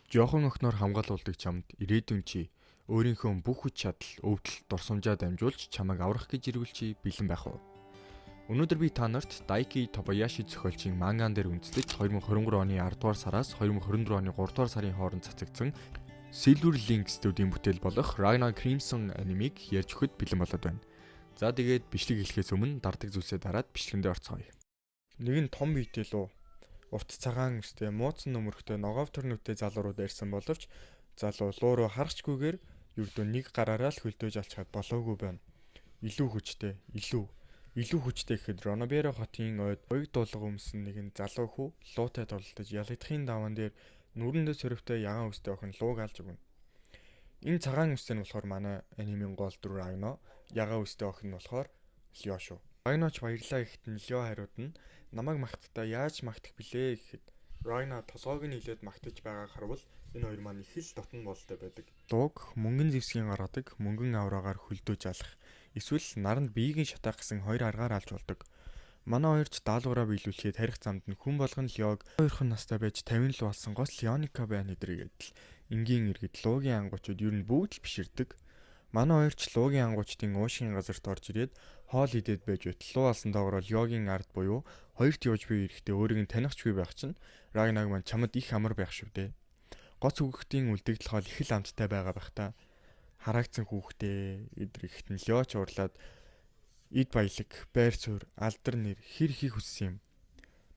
Жохон охиноор хамгаалуулдаг чамд ирээдүйн чи өөрийнхөө бүх хүч чадал, өвдөл, дурсамжаа дамжуулж чамайг аврах гэж ирвэл чи бэлэн байх уу? Өнөөдөр би та нарт Daiki Tobayashi зохиолчийн манган дээр үндэслэж 2023 оны 10 дугаар сараас 2024 оны 3 дугаар сарын хооронд цацагдсан Silver Link студийн бүтээл болох Ragnar Crimson анимыг ярьж өгөхөд бэлэн болоод байна. За тэгээд бичлэг эхлэхээс өмнө дардаг зүйлсээ дараад бичлэгэндээ орцгоё. Нэгэн том биетэй лу урт цагаан өстэй мууцсан нөмөрхтэй ногоов төрнөттэй залуурууд ирсэн боловч залуу луу руу харахчгүйгээр ердөө нэг гараараа л хөлдөөж алчхаад болоогүй байна. Илүү хүчтэй гэхэд Роноберо хотын ойд дуулга өмсөн нэгэн залуу хүү луутай торлолтож ялагдахын даваан дээр нүрэндээ сөрөвтэй ягаан өстэй охин лууг алж өгнө. Энэ цагаан өстэй нь болохоор манай анимын гол дүр Рагно, ягаан өстэй охин нь болохоор Лё шүү. Рагноч баярлаа гэхэд нь Лё хариуд нь намайг магтахдаа яаж магтах билээ гэхэд Рагна толгойг нь хилээд магтаж байгааг харвал энэ хоёр маань их л дотн болтой байдаг. Лууг мөнгөн зэвсгийн гаргадаг, мөнгөн авраагаар хөлдөөж алах, эсвэл наранд биеийг нь шатаах гэсэн хоёр аргаар алж болдог. Манай хоёрч даалгавраа биелүүлэхэд тарих замд нь хүн болгон Лёг хоёрхан настай байж 50 л болсон гол Лёника байна хэдрийгээд л энгийн иргэд луугийн ангуучууд ер нь бүгд л биширдэг. Манай хоёрч луугийн ангуучдын уушгийн газарт орж ирээд хоол идээд байж байтал луу алсан доогоор Лёгийн ард буюу хоёрт явж буй эрэхтэй өөрийг нь танихчгүй байх чинь Рагнаг маань чамд их амар байх шүү дээ. Гоц хүүхдийн үлдэгдэл хоол их л амттай байгаа байх та. Хараагцсан хүүхдээ эдрэгт нь Лёч уурлаад эд баялаг, байр суурь, алдар нэр хэр их хүссэн юм.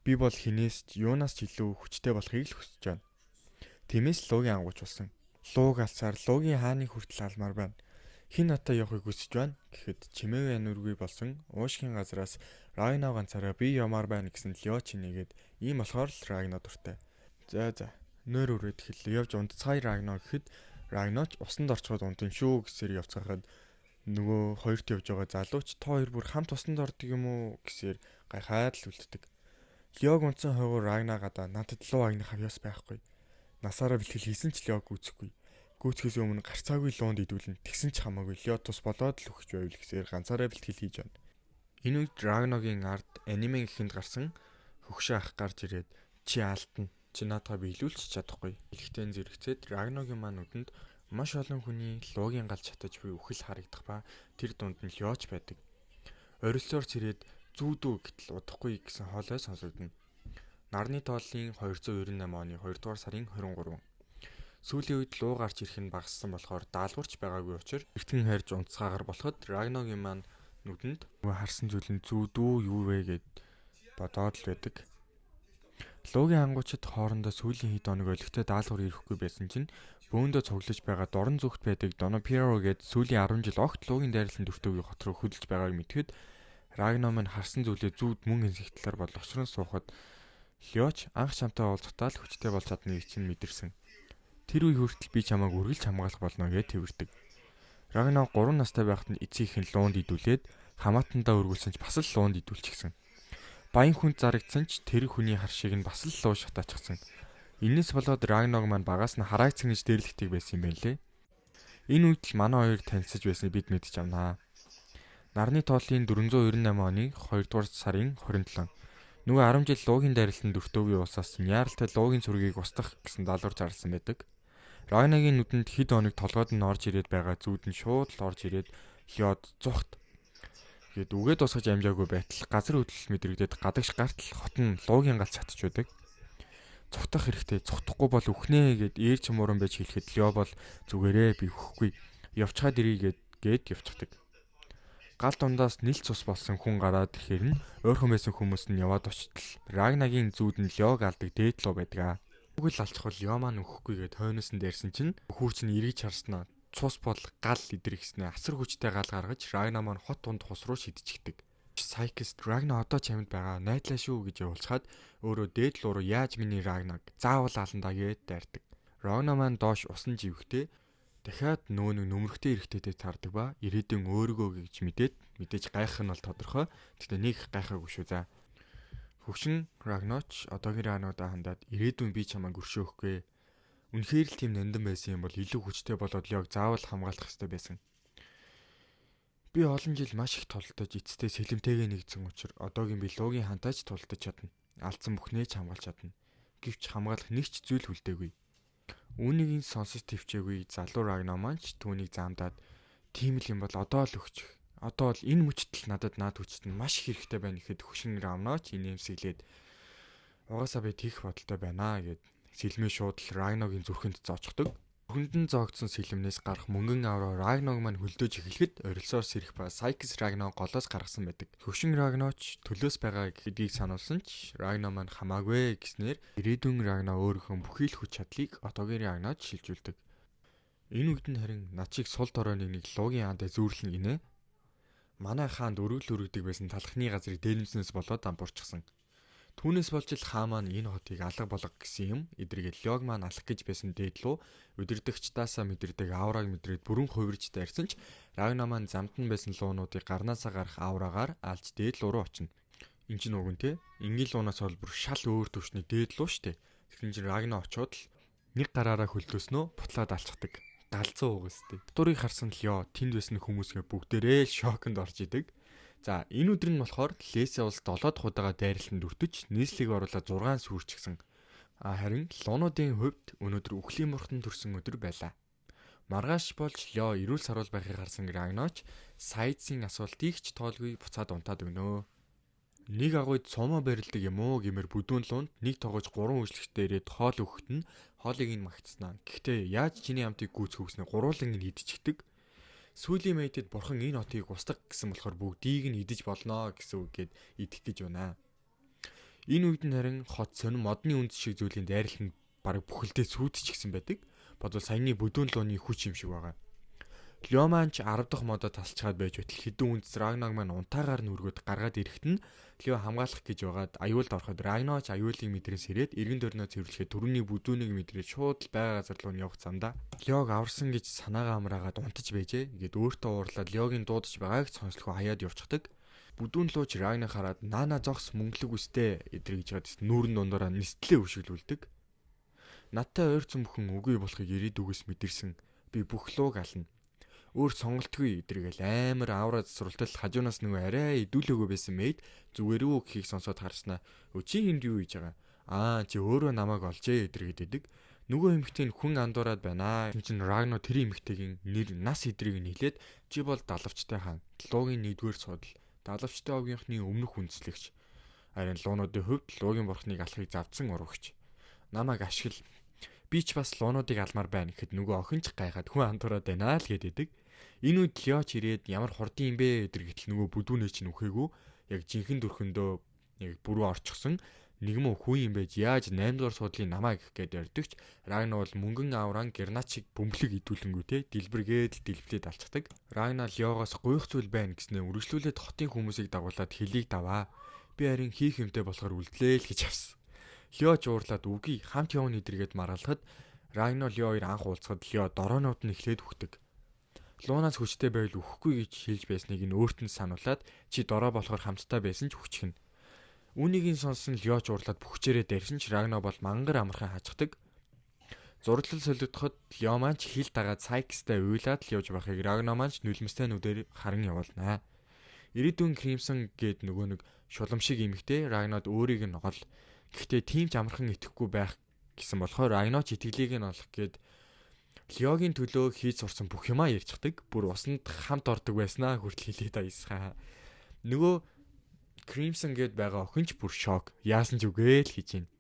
Би бол хинээс ч юунаас ч илүү хүчтэй болохыг л хүсэж байна. Тиймээс луугийн ангууч болсон. Лууг алсаар луугийн хааны хүртэл алмаар байна. Хин натаа явахыг хүсэж байна гэхэд чимээгүй анүргүй болсон уушгийн газраас Рагна ганцаараа би ямаар байна гэсэн Лёч нэгээд ийм болохоор л Рагна дуртай. За нойр өрөөд хэллээ явж унтцгаая Рагна гэхэд Рагноч усанд орчход унтын шүү гэсээр явцгаахад нөгөө хоёрт явж байгаа залууч та хоёр бүр хамт усанд ордог юм уу гэсээр гайхаад л үлддэг. Лёг унтсан хойгоор Рагна гадаа надад луу агнах авьяас байхгүй. Насаараа бэлтгэл хийсэн ч Лёг гүйцэхгүй. Гүйцэхээс өмнө гарцаагүй луунд идүүлнэ. Тэгсэн ч хамаагүй Лё тус болоод л өгч байвал гэсээр ганцаараа бэлтгэл хийж байна. Энэ үед Рагногийн ард аниме гэхэнд гарсан хөгшөө ах гарч ирээд чи алтна. Чи наадаа биелүүлж чадахгүй. Илхтэн зэрэгцээд Рагногийн маань нүдэнд маш олон хүний луугийн галж чатаж буй үхэл харагдах ба тэр дунд нь Лёч байдаг. Орилсоор цэрээд зүүдүү гэтэл удахгүй гэсэн хоолой сонсогдно. Нарны тооллын 298 оны 2 дугаар сарын 23. Сүүлийн үед луу гарч ирэх нь багассан болохоор даалгаварч байгаагүй учраас эртхэн хайрж унтцгаагаар болоход Рагногийн маань нүдэнд харсан зүйл нь зүүдүү юу вэ гэд бодоод л байдаг. Луугийн ангуучид хоорондоо сүүлийн хэд хоног олигтой даалгавар ирэхгүй байсан чинь бөөндөө цуглаж байгаа дорн зүгт байдаг Donopiro гээд сүүлийн 10 жил огт луугийн дайралтын дүртөгийн хот руу хөдөлж байгааг мэдхэд Рагна маань харсан зүйлээ зүүд мөн инсэгтлэр болгочрон суухад Лёч анх чамтай уулзахтаа л хүчтэй болж чадныг чинь мэдэрсэн. Тэр үе хүртэл би чамайг үргэлж хамгаалах болно гэж тэрвэрдэг. Рагна 3 настай байхад нь эцгийнх нь луунд идүүлээд хамаатандаа өргүүлсэн ч бас л луунд идүүлчихсэн. Баян хүнд зарагдсан ч тэр хүний харшиг нь бас л луу шатаачихсан. Инээс болоод Рагног маань багаас нь хараагцсан гэж дэрлэгдэг байсан юм байна лээ. Энэ үед л манай хоёр танилцж байсныг бид мэдж авнаа. Нарны тооллын 498 оны 2 дугаар сарын 27. Нөгөө 10 жил луугийн дайралтын дүртөөгийн улсаас яаралтай луугийн цүргийг устгах гэсэн даалгавар зарласан байдаг. Рагнагийн нүдэнд хэд хоног толгойд нь орж ирээд байгаа зүүд нь шууд л орж ирээд Лёд зүхт гээд үгээд усгаж амжаагүй байтал газар хөдлөл мэдрэгдээд гадагш гартал хот нь луугийн галч чатж байдаг. Цухтах хэрэгтэй, цухтахгүй бол үхнэ гэд ээр чимууран байж хэлэхэд Лё бол зүгээрээ би үхэхгүй. Явцгаад ирье гээд явцдаг. Гал дундаас нэлт цус болсон хүн гараад ирэхээр нь ойрхон байсан хүмүүс нь яваад очтол Рагнагийн зүүд нь Лёг алдаг дээд луу байдаг. Үгэл алчхал Лё маань үхэхгүй гээд хойноос нь дайрсан чинь хүүрч нь эргэж харснаа цус бол гал идэрхснээ асар хүчтэй гал гаргаж Рагна маань хот тунд хус руу шидчихдэг. Сайкист Рагна одоо чамд байгаа найдлаа шүү гэж явуулчаад өөрөө дээд луу руу яаж миний Рагнаг заавал аландаа гээд дайрдаг. Рагна маань доош усан живхтэй дахиад нөөг нөмрөхтэй эрэхтэйтэй таардаг ба ирээдүйн өөрийгөө гэж мэдээж гайхах нь бол тодорхой. Гэтэ нэг гайхаагүй шүү за. Хөвшин Рагноч одоогийн Рагнуудаа хандаад ирээдүйн би чамайг өршөөхгүй. Үнэхээр л тийм нандин байсан юм бол илүү хүчтэй болоод Лёг заавал хамгаалах хэрэгтэй байсан. Би олон жил маш их тулдаж эцэстээ сэлэмтэйгээ нэгдсэн учраас одоогийн би луугийн хантаач тулдаж чадна. Алдсан бүхнээ ч хамгаалж чадна. Гэвч хамгаалах нэг ч зүйл хүлдээгүй. Үүнийг сонсож төвчээгүй залуу Рагна маань ч түүнийг заамдаад тийм л юм бол одоо л өгч. Одоо л энэ мөчтөл над хүчт нь маш их хэрэгтэй байна гэхэд хөшин Рамнаач инээмсэглээд угаасаа би тийх бодолтой байна гэд сэлмээ шууд л Рагнагийн зүрхэнд зоочдог. Хөндлөн зоогдсон сэлмнээс гарах мөнгөн авраа Рагнаг маань хөлдөөж эхлэхэд орилсоор сэрэх ба Сайкс Рагнаг голоос гаргасан байдаг. Хөшин Рагнач төлөөс байгаа гэдгийг сануулсан ч Рагна маань хамаагүй гэснээр ирээдүйн Рагна өөрийнхөө бүхий л хүч чадлыг одоогийн Рагнад шилжүүлдэг. Энэ үед нь харин над шиг сул доройны нэг луугийн хаанд зүүрлэн гинэ. Манай хаанд өргөдөг байсан талхны газрыг дээрэмснээс болоод дампуурчихсан. Түүнээс болж л хаа маань энэ хотыг алга болго гэсэн юм эдрэгээ Лёг маань алах гэж байсан дээдлүү удирдагчдаасаа мэдэрдэг аураг мэдрээд бүрэн хувирж дайрсан ч Рагна маань замд нь байсан луунуудыг гарнаасаа гарах аураагаар алж дээдлүү рүү очино. Энд чинь уг нь те ингийн луунаас бол бүр шал өөр төвшний дээдлүү штэ. Тэгэхээр чинь Рагна очиод л нэг гараараа хөлдөөснөө бутлаад алцдаг. Галзуу угстэй. Турыг харсан Лё тэнд байсан хүмүүсгээ бүгдээрээ л шоконд орж идэг. За энэ өдөр нь болохоор Лесэ улс 7 дахь удаага дайралтанд өртөж нийслэлийг оруулаад 6 сүрчихсэн. Харин луунуудын хувьд өнөөдөр үхлийн мурхтан төрсөн өдөр байлаа. Маргааш болж Лё эрүүл саруул байхыг харсан Рагнач Сайдсын асуултыг ч тоолгүй буцаад унтаад өгнө. Нэг агуйд цомоо барилдаг юм уу гэмээр бүдүүн луунд нэг тогож 3 үйлчлэгчтэй ирээд хоол өгөхт нь хоолыг нь магтснаа. Гэхдээ яаж чиний амтыг гүйцэх хүснэ гуруулан нь идчихдэг. Сүүлийн мэйтэд бурхан энэ хотыг устгах гэсэн болохоор бүгдийг нь идэж болно гэсэн үг гээд идэх гэж байна. Энэ үед нь харин хот сонин модны үндэс шиг зүйлийн дайралтанд бараг бүхэлдээ сүйдчихсэн байдаг. Бодвол саяны бүдүүн лууны хүч юм шиг байгаа. Лё маань ч 10 дахь модоо тасалчаад байж байтал хэдэн үндэс Рагнаг маань унтаагаар нь өргөд гаргаад ирэхэд нь Лё хамгаалах гэж байгаад аюулд ороход Рагнач аюулыг мэдрээс ирээд эргэн тойрноо цэвэрлэхэд түрүүний бүдүүнийг мэдрээд шууд л байга газар руу явах замдаа Лёг аварсан гэж санаагаа амраагаад унтаж байжээ. Ингээд өөртөө уурлаад Лёгийн дуудаж байгааг сонслохоо хаяад явчихдаг. Бүдүүн лууч Рагнаг хараад наана зогс мөнгөлөг үстэй эдэр гэж хаад нүүрэн дундаараа нистлээ өшөглүүлдэг. Надтай ойр цөмхөн үгүй болохыг ирээд үгээс мэдэрсэн. Би бүх лууг ална. Өөр сонголтгүй эдэргээл амар аавра засварлтал хажуунаас нөгөө арай идүүлээгөө байсан мэйд зүгээр үү гэхийг сонсоод харснаа. Чи энд юу хийж байгаа? Чи өөрөө намайг олжээ эдэр гэдэг. Нөгөө эмэгтэй нь хүн андуураад байна. Энд чинь Рагна тэр эмэгтэйгийн нэр нас эдрийг нь хэлээд чи бол далавчтай хаан. Луугийн 1-р судал. Далавчтай овгийнхны өмнөх үндэслэгч. Харин луунуудын хувьд луугийн бурхныг алахыг завдсан урагч. Намайг ашигла. Би ч бас луунуудыг алмаар байна гэхэд нөгөө охин ч гайхаад хүн андуураад байна л гэдэг. Энэ үед Лёч ирээд ямар хурдан юм бэ гэдэр гэтэл нөгөө бүдүүнээ чинь үхээгүй яг жинхэнэ дүрхэндөө яг бүрөө орчихсон нэг мөн хүн юм байж яаж 8 дугаар суудлын намаа гэх гээд ярьдагч Рагна бол мөнгөн аавран герначиг бөмбөлөг идүүлэнгүүтээ дэлбэргээд дэлбэлээд алцдаг. Рагна Лёгоос гуйх зүйл байна гэснээр үргэлжлүүлээд хотын хүмүүсийг дагуулад хэлийг даваа. Би харин хийх юмтай болохоор үлдлээ л гэж авсан. Лёч уурлаад үгүй хамт явна эдэргээд маргалахад Рагна Лё хоёр анх уулзахад Лё дороонууд нь эхлээд үхдэг. Луунаас хүчтэй байвал үхэхгүй гэж хэлж байсныг нь өөрт нь сануулад чи дорой болохоор хамтдаа байсан ч үхчихнэ. Үүнийг нь сонсон Лёч уурлаад бүхчээрээ дайрсан ч Рагна бол мангар амархан хачдаг. Зураглал солигдоход Лё маань ч хил дагаад Сайкстай уйлаад л явж байхыг Рагна маань ч нүлмэстэй нүдээр харан явуулнаа. Ирээдүйн Кримсон гээд нөгөө нэг шулам шиг эмэгтэй Рагнад өөрийг нь гол. Гэхдээ тийм ч амархан итгэхгүй байх гэсэн болохоор Рагна ч итгэлийг нь олох гээд Лёгийн төлөө хийж сурсан бүх юмаа ярьцдаг. Бүр усанд хамт ордог байснаа хүртэл хэлээд баясгаа. Нөгөө Crimson гээд байгаа охинч бүр шок. Яасан ч үгүй л хийж байна.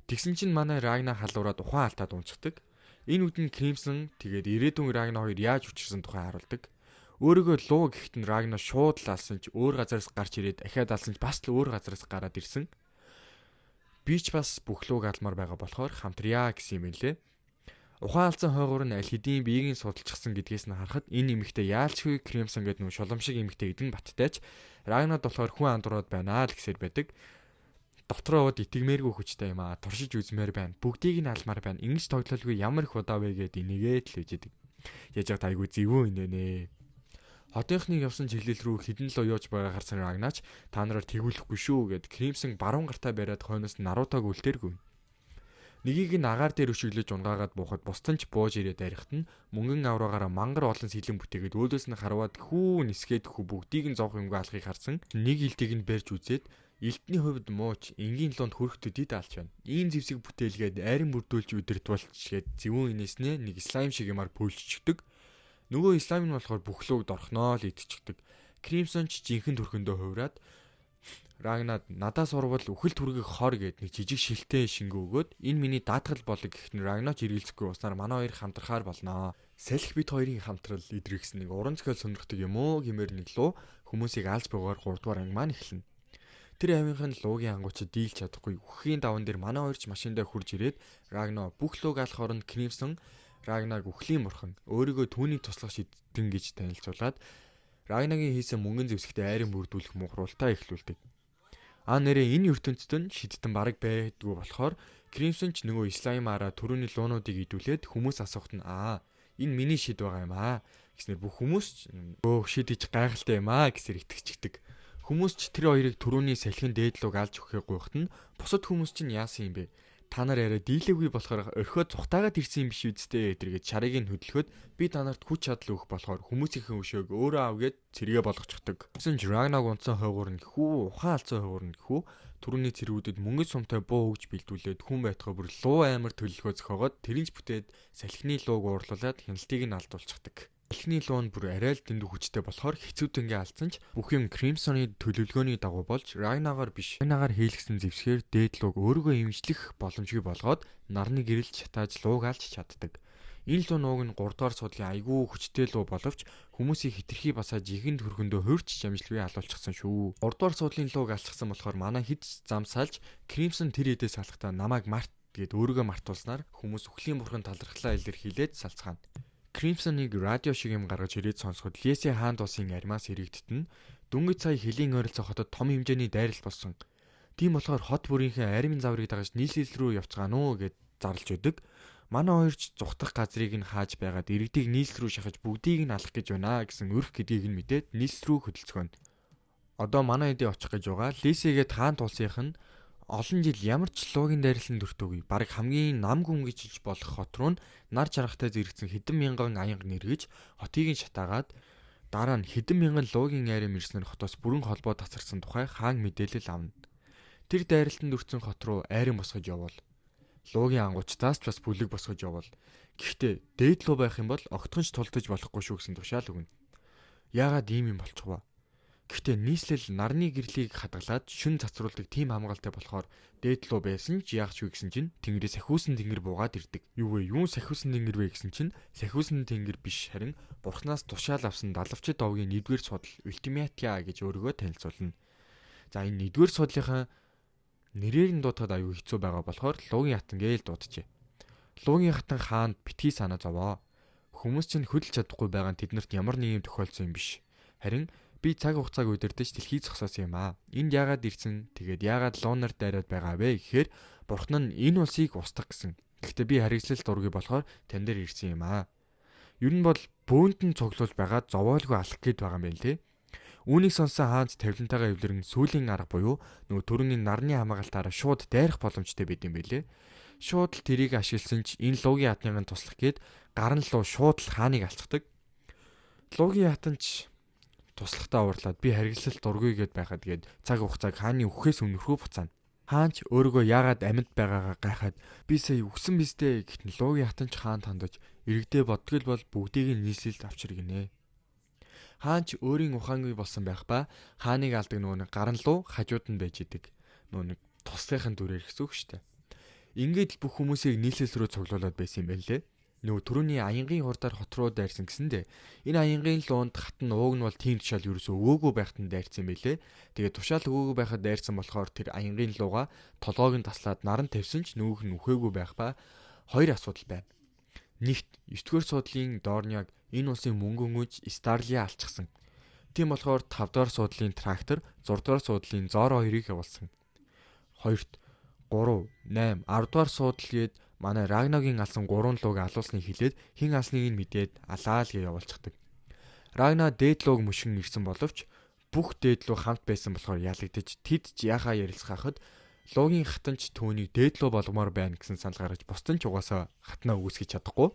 Тэгсэн чинь манай Рагна халуураад ухаан алдаад унцдаг. Энэ үдэн Crimson тэгээд ирээдүйн Рагна хоёр яаж учирсан тухай харуулдаг. Өөрийгөө луу гэхэд нь Рагна шууд л алсан ч өөр газараас гарч ирээд ахаад алсан ч бас л өөр газараас гараад ирсэн. Би ч бас бүх лууг алмаар байгаа болохоор хамтрая гэсэн юм лээ. Ухаан алдсан хойгоор нь аль хэдийн биеийг нь судалчихсан гэдгээс нь харахад энэ эмэгтэй яалчгүй Crimson гэдэг нүү шулам шиг эмэгтэй эдэн баттайч Рагнад болохоор хүн андуураад байна л гэсээр байдаг. Дотроо бод итгэмээргүй хүчтэй юм аа. Туршиж үзмээр байна. Бүгдийг нь алмаар байна. Ингэж тоглолгүй ямар их удаа вэ гэд энийгээд л үжидэг. Яаж яг тайгүй зэвүүн инэнэ. Хотынхны явсан чиглэл рүү хідэн л уяаж байгаа харсан Рагнач та нараар тэгүүлэхгүй шүү гэд Crimson баруун гартаа бариад хойноос наруутаг үлдээргүй. Нэгийг нь агаар дээр өшөглөж унгаагаад буухад бусдын ч бууж ирээд арихт нь мөнгөн авраагаараа мангар олон сэлэн бүтээгээд өөдөөс нь харваад хүү нисгээд хүү бүгдийг нь зоох юмгаа алахыг харсан. Нэг илтийг нь барьж үзээд Элдний хувьд мууч энгийн луунд хүрэхдээ дид алж байна. Ийм зэвсэг бүтээлгээд айрын бүрдүүлж удирдвалч гээд зөвүүн инээснээ нэг слайм шиг юмар пөөлччихдөг. Нөгөө слайм нь болохоор бүх лууг дорхноо л идчихдэг. Кримсон ч жинхэнэ төрхөндөө хувраад Рагнад надаас урвал үхэл түргэг хор гээд нэг жижиг шилтэй шингөө өгөөд энэ миний даатгал болог гэхн Рагнач эргэлзэхгүй уснаар манай хоёр хамтрахаар болноо. Салхи бит хоёрын хамтрал идрэгс нэг уран зохиол сонирхдаг юм уу гэмээр нэг луу хүмүүсийг алж буугаар 3 дугаар анги маань эхэлнэ. Тэр авийнхан луугийн ангуучид дийлж чадахгүй үхэхийн даван дээр манай хоёрч машиндаа хурж ирээд Рагна бүх лууг алах оронд Кримсон Рагнаг үхлийн мурхан өөрийгөө түүнийг туслах шийдтэн гэж танилцуулаад Рагнагийн хийсэн мөнгөн зэвсэгтээ айрын бүрдүүлэх мухруултаа эхлүүлдэг. Нэрээ энэ ертөнцид нь шидтэн бараг байдгүй болохоор Кримсон ч нөгөө Исламаараа төрөний луунуудыг идүүлээд хүмүүс асуухт нь энэ миний шид байгаа юм гэснээр бүх хүмүүс шид иж гайхалтай юм гэсээр итгэждэг. Хүмүүс ч тэр хоёрыг төрөний салхин дээдлүүг алж өгөхээ гуйхт нь бусад хүмүүс чинь яасан юм бэ? Та нар яриа дийлээгүй болохоор орхиод цухтаагаад ирсэн юм биш үсттэй эдэргээд шарыг нь хөдөлгөөд би та нарт хүч чадал өгөх болохоор хүмүүсийнхээ өшөөг өөрөө авгээд цэргээ болгочихдог. Гэсэн ч Рагнаг унтсан хойгуур нь гэхүү, ухаан алдсан хойгуур нь гэхүү түрүүний цэргүүдэд мөнгөс сумтай буу өгж бэлдүүлээд хүн байтгаа бүр луу аймар төлөлгөө зохиогоод тэринч бүтээд салхины лууг уурлуулад хяналтыг нь алдуулчихдаг. Салхины луу нь бүр арай л дэндүү хүчтэй болохоор хэцүү тэнгээ алдсан ч бүх юм Кримсоны төлөвлөгөөний дагуу болж Рагнагаар биш. Рагнагаар хийлгсэн зэвсгээр дээдлүүг өөрийгөө имжлэх боломжгүй болгоод нарны гэрэл шатааж лууг алж чаддаг. Энэ луу нууг нь 3 дугаар суудлын айгүй хүчтэй луу боловч хүмүүсийг хитрхи басаа жихэн төрхөндөө хөрч амжилтгүй алуулчихсан шүү. 3 дугаар суудлын лууг алчихсан болохоор манай хэд зам салж Кримсон тэр хэдээс салахтаа намайг март гэд өөрийгөө мартуулснаар хүмүүс үхлийн бурхан талархлаа илэрхийлээд салцгаана. Кримсоныг радио шиг юм гаргаж ирээд сонсоход Леси хаан тусын аримаас иргэдтэн дөнгөж сая хөлийн ойролцоо хотод том хэмжээний дайрал болсон. Тийм болохоор хот бүрийнхээ аримын заврыг дагаж нийслэл рүү явцгаана уу гэд зарлж өдөг. Манай хоёрч зүхтах газрыг нь хааж байгаад иргэдийг нийслэл рүү шахаж бүгдийг нь алах гэж байна гэсэн өрх гэдгийг нь мэдээд нийслэл рүү хөдөлцгөөн. Одоо манай хэдий очих гэж байгаа. Лесигээд хаан тулсынх нь олон жил ямар ч луугийн дайралтанд өртөөгүй. Бараг хамгийн нам гүн гэж болох хот руу нар жаргахтай зэрэгцэн хэдэн мянган аянга нэргэж хотыг нь шатаагаад дараа нь хэдэн мянган луугийн айрам ирснээр хотоос бүрэн холбоо тасарсан тухай хаан мэдээлэл авна. Тэр дайралтанд өртсөн хот руу айрам босгож явуул. Луугийн ангуучтаас ч бас бүлэг босгож явуул. Гэхдээ дээд луу байх юм бол огтхонч тулдаж болохгүй шүү гэсэн тушаал өгнө. Яагаад ийм юм болчих вэ? Гэхдээ нийслэл нарны гэрлийг хадгалаад шүн цацруулдаг тийм хамгаалтай болохоор дээд луу байсан ч яах ч вэ гэсэн чинь тэнгэрээс сахиусан тэнгэр буугаад ирдэг. Юу вэ? Юун сахиусан тэнгэр вэ гэсэн чинь сахиусан тэнгэр биш харин бурхнаас тушаал авсан далавчид овгийн 1-р судал Ультиматиа гэж өөрийгөө танилцуулна. За энэ 1-р судлынхаа нэрээр нь дуудахад аюу хэцүү байгаа болохоор луугийн хатан гээл дууджээ. Луугийн хатан хаанд битгий санаа зовоо. Хүмүүс чинь хөдөлж чадахгүй байгаа нь тэднэрт ямар нэг юм тохиолдсон юм биш. Харин би цаг хугацааг удирдах дэлхийг зогсоосон юм Энд яагаад ирсэн? Тэгээд яагаад луунаар дайраад байгаа вэ гэхээр бурхан нь энэ улсыг устгах гэсэн. Гэхдээ би харгислал дургүй болохоор тань дээр ирсэн юм Ер нь бол бөөнд нь цуглуулж байгаа зовоолгүй алах гээд байгаа юм байна лээ. Үүнийг сонсон хаанч тавилантайгаа эвлэрэн сүүлийн арга буюу нөгөө төрөний нарны хамгаалтаараа шууд дайрах боломжтой байд юм байлээ. Шууд л тэрийг ашигласан ч энэ луугийн хатныг туслах гээд гарн луу шууд л хааныг алцдаг. Луугийн хатанч туслахтаа уурлаад би харгислалт дургүй гэд байхад гээд цаг хугацааг хааны үхээс өмнөрхөө буцаана. Хаанч өөрийгөө яагаад амьд байгаагаа гайхаад би сая үхсэн бистэй гэхтэн луугийн хатанч хаан тандаж иргэдээ бодгол бол бүгдийг нь нийслэлд авчиргэнэ. Хаанч өөрийн ухаангүй болсон байх ба хааныг алдаг нөгөө гарн луу хажууд нь байж идэг. Нөгөө туслахын дүрээр гэсэн үг шүү дээ. Ингээд л бүх хүмүүсийг нийслэл рүү цуглуулад байсан юм байна лээ. Нөгөө түрүүний аянгийн хурдаар хот руу дайрсан гэсэндэ энэ аянгийн луунд хатан ууг нь бол тийм тушаал ерөөсөө өгөөгүй байхад нь дайрсан юм байлээ. Тэгээд тушаал өгөөгүй байхад дайрсан болохоор тэр аянгийн лууга толгойг нь таслаад наран тавьсан ч нөгөөх нь үхээгүй байх ба хоёр асуудал байна. Нэгт 9-р суудлын Дорняг энэ улсын мөнгөн үж Старлиа алчихсан. Тийм болохоор 5-р суудлын трактор 6-р суудлын Зор хоёрыг явуулсан. 2-т 3, 8, 10-р суудал гээд манай Рагнагийн алсан 3 лууг алуулсныг хэлээд хин алсныг нь мэдээд алаа л гэж явуулчихдаг. Рагна дээд лууг мөшгөн ирсэн боловч бүх дээд луу хамт байсан болохоор ялагдаж тэд ч яхаа ярилцгаахад луугийн хатанч түүнийг дээд луу болгомоор байна гэсэн санал гаргаж бусдын ч угаасаа хатнаа үүсгэж чадахгүй.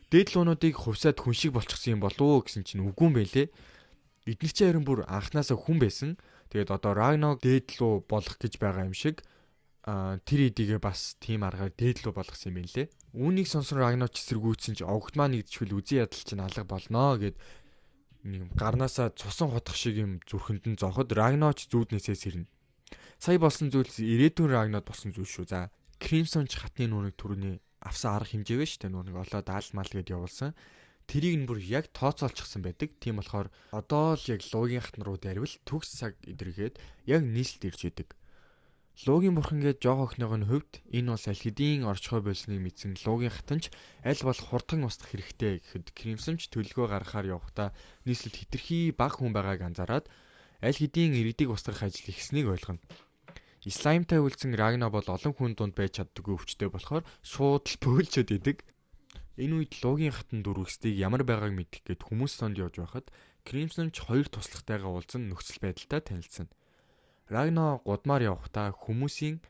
Дээд луунуудыг хувьсаад хүн шиг болчихсон юм болов уу гэсэн чинь үгүй юм байлээ. Эдгээр чинь харин бүр анханасаа хүн байсан. Тэгээд одоо Рагног дээдлүү болгох гэж байгаа юм шиг тэр эдигээ бас тийм аргаар дээдлүү болгосон юм байна лээ. Үүнийг сонсон Рагног эсэргүүцсэн чи огт маа нэгдчихвэл үзэн ядал чинь алга болно гэд нэг гарнаасаа цусан хотох шиг юм зүрхэнд нь зооход Рагног зүүднээсээ сэрнэ. Сая болсон зүйлс ирээдүйн Рагног болсон зүйл шүү. За Crimson ч хатны нүунийг түрүүний авсан арга хэмжээ вэ шүү дээ. Нүунийг олоод аалмал гэд явуулсан. Тэрийг нь бүр яг тооцоолчихсан байдаг. Тийм болохоор одоо л яг Лугийн хатан руу дайрвал төгс цаг идэргээд яг нийслэлд ирж идэг. Лугийн бурхан гээд жоо охиныгоо хувьд энэ бас аль хэдийн орчхой болсныг мэдсэн Лугийн хатанч аль болох хурдан устгах хэрэгтэй гэхэд Crimson ч төлөвлөгөө гаргахаар явахдаа нийслэлд хитрхи бага хүн байгааг анзаараад аль хэдийн иргэдийг устгах ажил ихснийг ойлгоно. Слаймтай үлдсэн Рагна бол олон хүн дунд байж чаддаггүй өвчтэй болохоор шууд л бөөлчөд идэг. Энэ үед Лугийн хатан дөрвөсдгийг ямар байгааг мэдэх гээд хүмүүс сонд явж байхад Crimson ч хоёр туслахтайгаа уулзсан нөхцөл байдалтай танилцсан. Рагна гудмаар явахдаа хүмүүсийн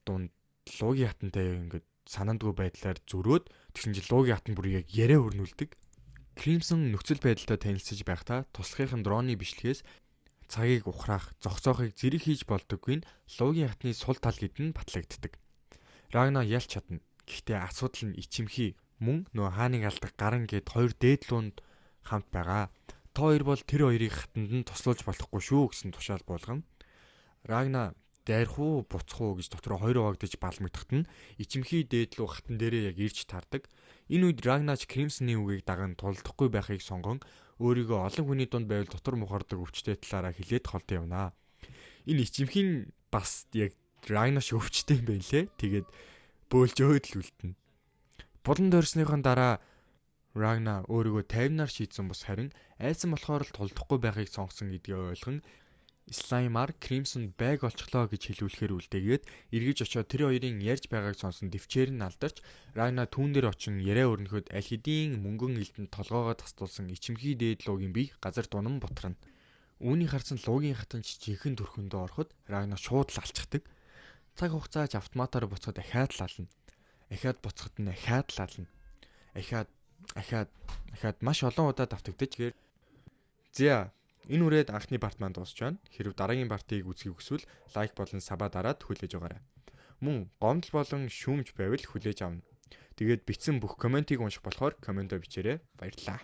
дунд Лугийн хатантай ингээд санаандгүй байдлаар зөрөөд тэгсэн чинь Лугийн хатан бүр яг яриа өрнүүлдэг. Crimson нөхцөл байдалтай танилцж байхдаа туслахын дроны бичлэгээс цагийг ухраах, зогсоохыг зэрэг хийж болдоггүй нь Лугийн хатны сул тал гэд нь батлагддаг. Рагна ялч чадна. Гэхдээ асуудал нь ичимхий мөн нөө хааныг алдах гаран гэд хоёр дээдлүүнд хамт байгаа. Та хоёр бол тэр хоёрыг хатанд нь туслуулж болохгүй шүү гэсэн тушаал буулгана. Рагна дайрах уу, буцах уу гэж дотроо хоёр хуваагдаж балмагдахад нь ичимхий дээдлүү хатан дээрээ яг ирж таардаг. Энэ үед Рагнач Crimson-ийн үгийг даган тулдахгүй байхыг сонгон өөрийгөө олон хүний дунд байвал дотор мухардаг өвчтэй талаараа хэлээд холдоо явнаа. Энэ ичимхийн бас яг Рагнаш өвчтэй юм байлээ. Тэгээд бөөлж өөдөл үлдэнэ. Булан дөрсныхөө дараа Рагна өөрийгөө 50-аар шийдсэн бус харин айсан болохоор л тулдахгүй байхыг сонгосон гэдгийг ойлгон Слаймаар Crimson байг олчлоо гэж хэлүүлэхээр үлдээгээд эргэж очоод тэр хоёрын ярьж байгааг сонсон дэвчээр нь алдарч Рагна түүн дээр очин яриа өрнөхөд аль хэдийн мөнгөн элдэнд толгоогоо тасдуулсан ичимхий дээд Лугийн бие газар дунан бутрана. Үүнийг харсан Лугийн хатанч жинхэнэ төрхөндөө ороход Рагна шууд л алчдаг. Цаг хугацаач автоматаар буцахад ахаад лална. Ахаад буцахад нь ахаад лална. Ахаад маш олон удаа давтагдаж гээр. За энэ үрээд анхны парт маань дуусч байна. Хэрв дараагийн партийг үзхийг хүсвэл лайк болон сабаа дараад хүлээж аваарай. Мөн гомдол болон шүүмж байвал хүлээж авна. Тэгээд бичсэн бүх комментиг унших болохоор комментоо бичээрэй. Баярлалаа.